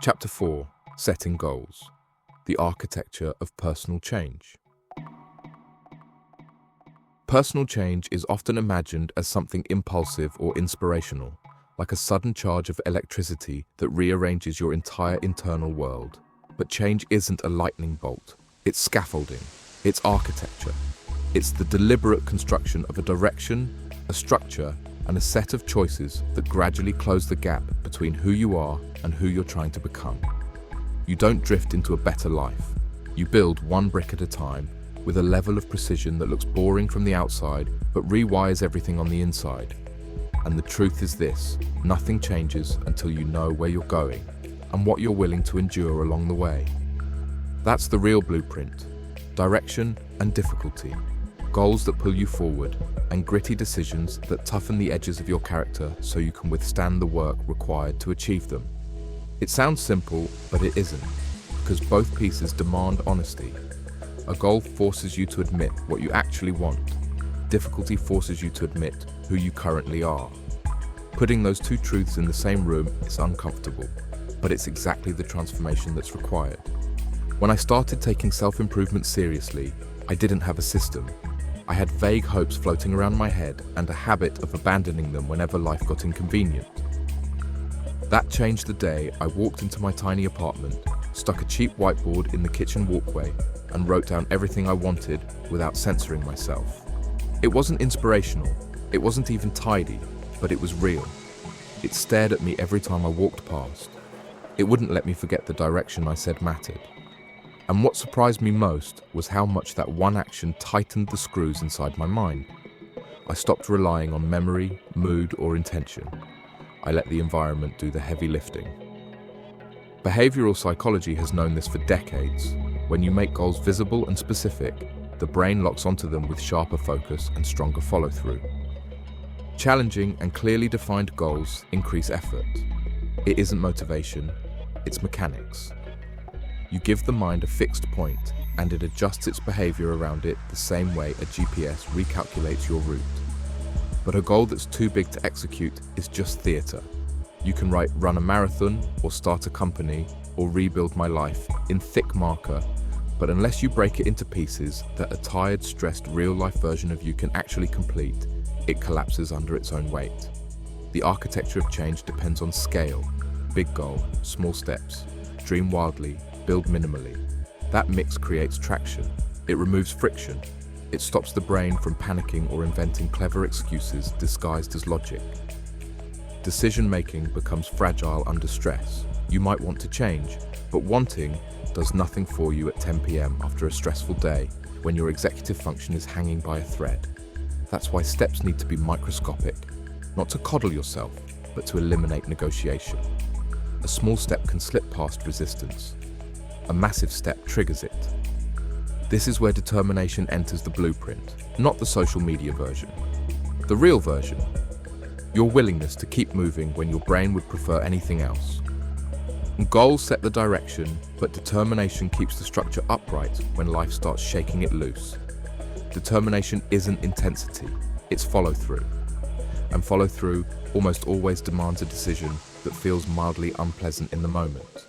Chapter 4: Setting Goals. The Architecture of Personal Change. Personal change is often imagined as something impulsive or inspirational, like a sudden charge of electricity that rearranges your entire internal world. But change isn't a lightning bolt. It's scaffolding. It's architecture. It's the deliberate construction of a direction, a structure, and a set of choices that gradually close the gap between who you are and who you're trying to become. You don't drift into a better life. You build one brick at a time with a level of precision that looks boring from the outside but rewires everything on the inside. And the truth is this: nothing changes until you know where you're going and what you're willing to endure along the way. That's the real blueprint: direction and difficulty, goals that pull you forward, and gritty decisions that toughen the edges of your character so you can withstand the work required to achieve them. It sounds simple, but it isn't, because both pieces demand honesty. A goal forces you to admit what you actually want. Difficulty forces you to admit who you currently are. Putting those two truths in the same room is uncomfortable, but it's exactly the transformation that's required. When I started taking self-improvement seriously, I didn't have a system. I had vague hopes floating around my head and a habit of abandoning them whenever life got inconvenient. That changed the day I walked into my tiny apartment, stuck a cheap whiteboard in the kitchen walkway, and wrote down everything I wanted without censoring myself. It wasn't inspirational, it wasn't even tidy, but it was real. It stared at me every time I walked past. It wouldn't let me forget the direction I said mattered. And what surprised me most was how much that one action tightened the screws inside my mind. I stopped relying on memory, mood, or intention. I let the environment do the heavy lifting. Behavioral psychology has known this for decades. When you make goals visible and specific, the brain locks onto them with sharper focus and stronger follow-through. Challenging and clearly defined goals increase effort. It isn't motivation, it's mechanics. You give the mind a fixed point, and it adjusts its behavior around it the same way a GPS recalculates your route. But a goal that's too big to execute is just theatre. You can write "run a marathon" or "start a company" or "rebuild my life" in thick marker, but unless you break it into pieces that a tired, stressed, real-life version of you can actually complete, it collapses under its own weight. The architecture of change depends on scale: big goal, small steps, dream wildly, build minimally. That mix creates traction. It removes friction. It stops the brain from panicking or inventing clever excuses disguised as logic. Decision-making becomes fragile under stress. You might want to change, but wanting does nothing for you at 10 p.m. after a stressful day when your executive function is hanging by a thread. That's why steps need to be microscopic, not to coddle yourself, but to eliminate negotiation. A small step can slip past resistance. A massive step triggers it. This is where determination enters the blueprint, not the social media version. The real version: your willingness to keep moving when your brain would prefer anything else. Goals set the direction, but determination keeps the structure upright when life starts shaking it loose. Determination isn't intensity, it's follow-through. And follow-through almost always demands a decision that feels mildly unpleasant in the moment.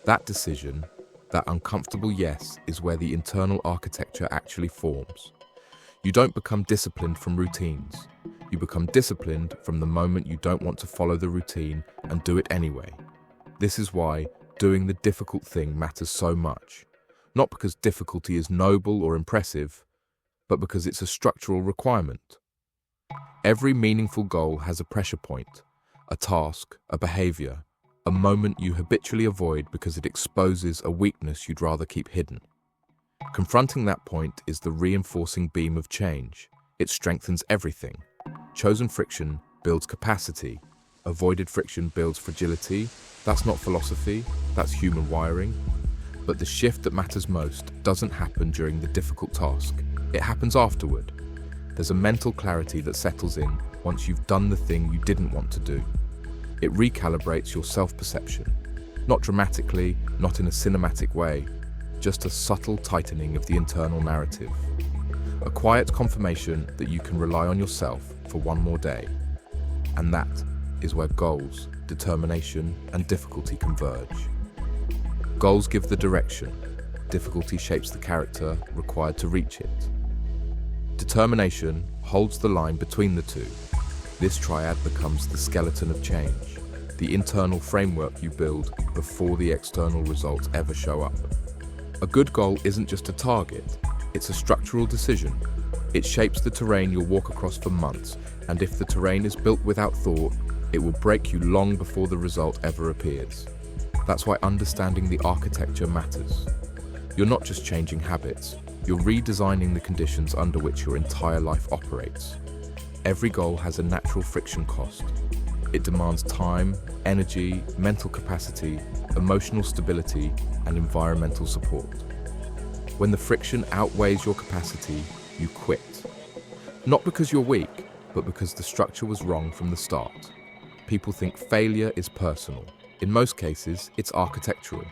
That decision, that uncomfortable yes, is where the internal architecture actually forms. You don't become disciplined from routines. You become disciplined from the moment you don't want to follow the routine and do it anyway. This is why doing the difficult thing matters so much. Not because difficulty is noble or impressive, but because it's a structural requirement. Every meaningful goal has a pressure point, a task, a behavior, a moment you habitually avoid because it exposes a weakness you'd rather keep hidden. Confronting that point is the reinforcing beam of change. It strengthens everything. Chosen friction builds capacity. Avoided friction builds fragility. That's not philosophy, that's human wiring. But the shift that matters most doesn't happen during the difficult task. It happens afterward. There's a mental clarity that settles in once you've done the thing you didn't want to do. It recalibrates your self-perception. Not dramatically, not in a cinematic way, just a subtle tightening of the internal narrative. A quiet confirmation that you can rely on yourself for one more day. And that is where goals, determination, and difficulty converge. Goals give the direction. Difficulty shapes the character required to reach it. Determination holds the line between the two. This triad becomes the skeleton of change, the internal framework you build before the external results ever show up. A good goal isn't just a target, it's a structural decision. It shapes the terrain you'll walk across for months, and if the terrain is built without thought, it will break you long before the result ever appears. That's why understanding the architecture matters. You're not just changing habits, you're redesigning the conditions under which your entire life operates. Every goal has a natural friction cost. It demands time, energy, mental capacity, emotional stability, and environmental support. When the friction outweighs your capacity, you quit. Not because you're weak, but because the structure was wrong from the start. People think failure is personal. In most cases, it's architectural.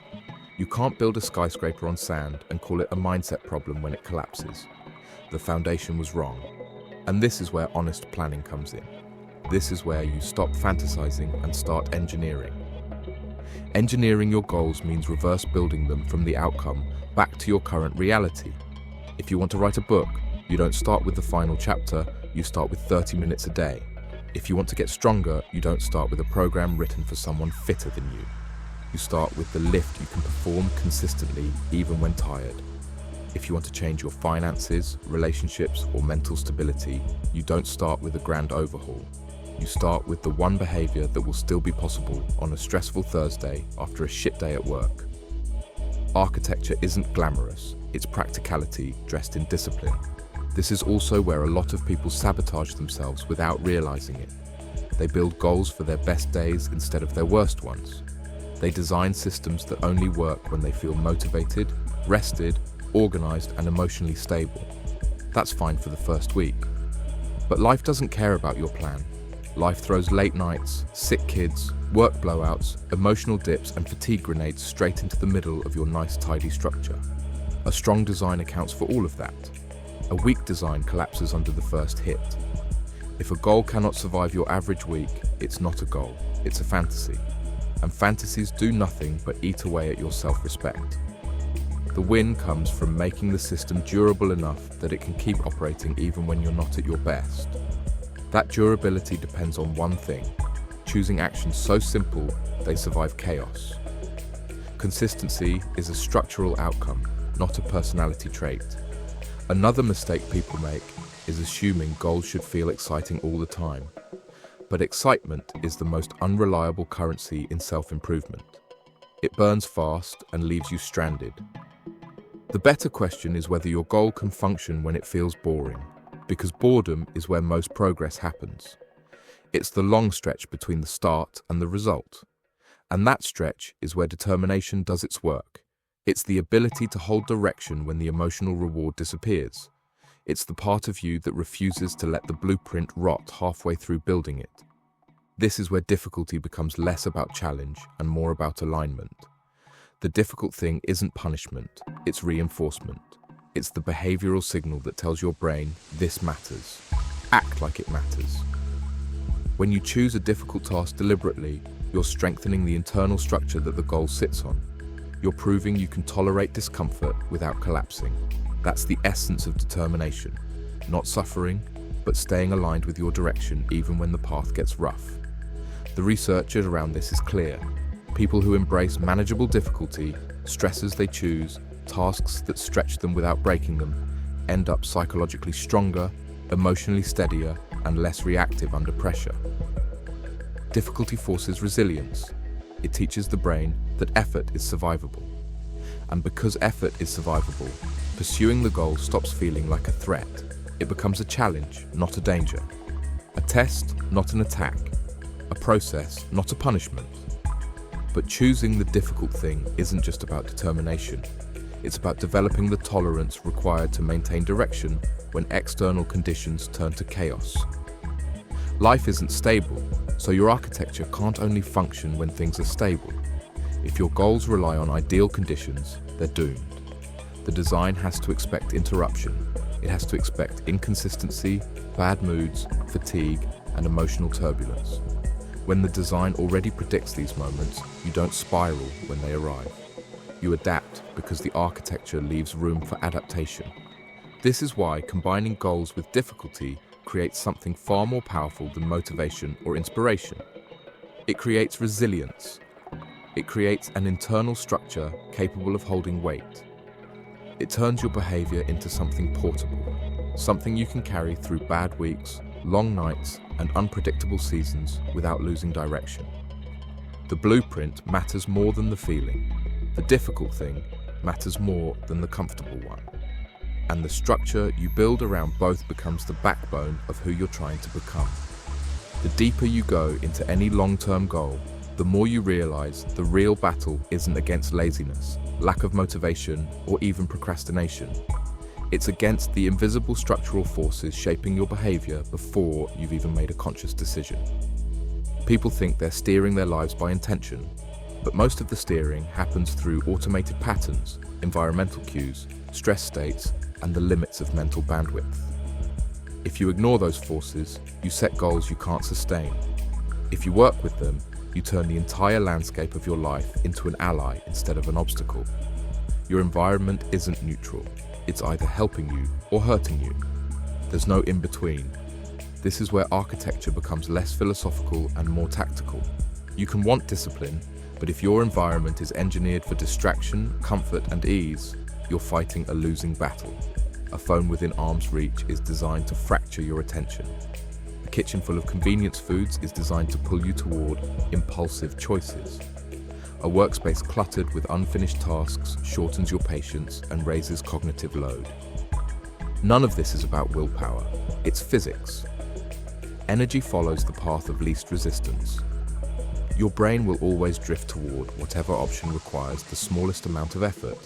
You can't build a skyscraper on sand and call it a mindset problem when it collapses. The foundation was wrong. And this is where honest planning comes in. This is where you stop fantasizing and start engineering. Engineering your goals means reverse building them from the outcome back to your current reality. If you want to write a book, you don't start with the final chapter, you start with 30 minutes a day. If you want to get stronger, you don't start with a program written for someone fitter than you. You start with the lift you can perform consistently, even when tired. If you want to change your finances, relationships, or mental stability, you don't start with a grand overhaul. You start with the one behavior that will still be possible on a stressful Thursday after a shit day at work. Architecture isn't glamorous, it's practicality dressed in discipline. This is also where a lot of people sabotage themselves without realizing it. They build goals for their best days instead of their worst ones. They design systems that only work when they feel motivated, rested, organized, and emotionally stable. That's fine for the first week. But life doesn't care about your plan. Life throws late nights, sick kids, work blowouts, emotional dips, and fatigue grenades straight into the middle of your nice, tidy structure. A strong design accounts for all of that. A weak design collapses under the first hit. If a goal cannot survive your average week, it's not a goal, it's a fantasy. And fantasies do nothing but eat away at your self-respect. The win comes from making the system durable enough that it can keep operating even when you're not at your best. That durability depends on one thing: choosing actions so simple they survive chaos. Consistency is a structural outcome, not a personality trait. Another mistake people make is assuming goals should feel exciting all the time. But excitement is the most unreliable currency in self-improvement. It burns fast and leaves you stranded. The better question is whether your goal can function when it feels boring, because boredom is where most progress happens. It's the long stretch between the start and the result. And that stretch is where determination does its work. It's the ability to hold direction when the emotional reward disappears. It's the part of you that refuses to let the blueprint rot halfway through building it. This is where difficulty becomes less about challenge and more about alignment. The difficult thing isn't punishment, it's reinforcement. It's the behavioral signal that tells your brain, this matters. Act like it matters. When you choose a difficult task deliberately, you're strengthening the internal structure that the goal sits on. You're proving you can tolerate discomfort without collapsing. That's the essence of determination. Not suffering, but staying aligned with your direction even when the path gets rough. The research around this is clear. People who embrace manageable difficulty, stresses they choose, tasks that stretch them without breaking them, end up psychologically stronger, emotionally steadier, and less reactive under pressure. Difficulty forces resilience. It teaches the brain that effort is survivable. And because effort is survivable, pursuing the goal stops feeling like a threat. It becomes a challenge, not a danger. A test, not an attack. A process, not a punishment. But choosing the difficult thing isn't just about determination. It's about developing the tolerance required to maintain direction when external conditions turn to chaos. Life isn't stable, so your architecture can't only function when things are stable. If your goals rely on ideal conditions, they're doomed. The design has to expect interruption. It has to expect inconsistency, bad moods, fatigue, and emotional turbulence. When the design already predicts these moments, you don't spiral when they arrive. You adapt because the architecture leaves room for adaptation. This is why combining goals with difficulty creates something far more powerful than motivation or inspiration. It creates resilience. It creates an internal structure capable of holding weight. It turns your behavior into something portable, something you can carry through bad weeks, long nights, and unpredictable seasons without losing direction. The blueprint matters more than the feeling. The difficult thing matters more than the comfortable one. And the structure you build around both becomes the backbone of who you're trying to become. The deeper you go into any long-term goal, the more you realize the real battle isn't against laziness, lack of motivation, or even procrastination. It's against the invisible structural forces shaping your behavior before you've even made a conscious decision. People think they're steering their lives by intention, but most of the steering happens through automated patterns, environmental cues, stress states, and the limits of mental bandwidth. If you ignore those forces, you set goals you can't sustain. If you work with them, you turn the entire landscape of your life into an ally instead of an obstacle. Your environment isn't neutral. It's either helping you or hurting you. There's no in-between. This is where architecture becomes less philosophical and more tactical. You can want discipline, but if your environment is engineered for distraction, comfort, and ease, you're fighting a losing battle. A phone within arm's reach is designed to fracture your attention. A kitchen full of convenience foods is designed to pull you toward impulsive choices. A workspace cluttered with unfinished tasks shortens your patience and raises cognitive load. None of this is about willpower, it's physics. Energy follows the path of least resistance. Your brain will always drift toward whatever option requires the smallest amount of effort.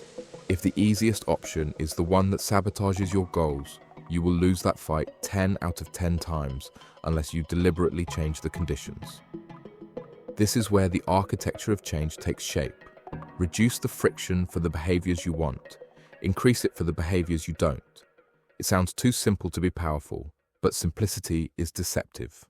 If the easiest option is the one that sabotages your goals, you will lose that fight 10 out of 10 times unless you deliberately change the conditions. This is where the architecture of change takes shape. Reduce the friction for the behaviors you want. Increase it for the behaviors you don't. It sounds too simple to be powerful, but simplicity is deceptive.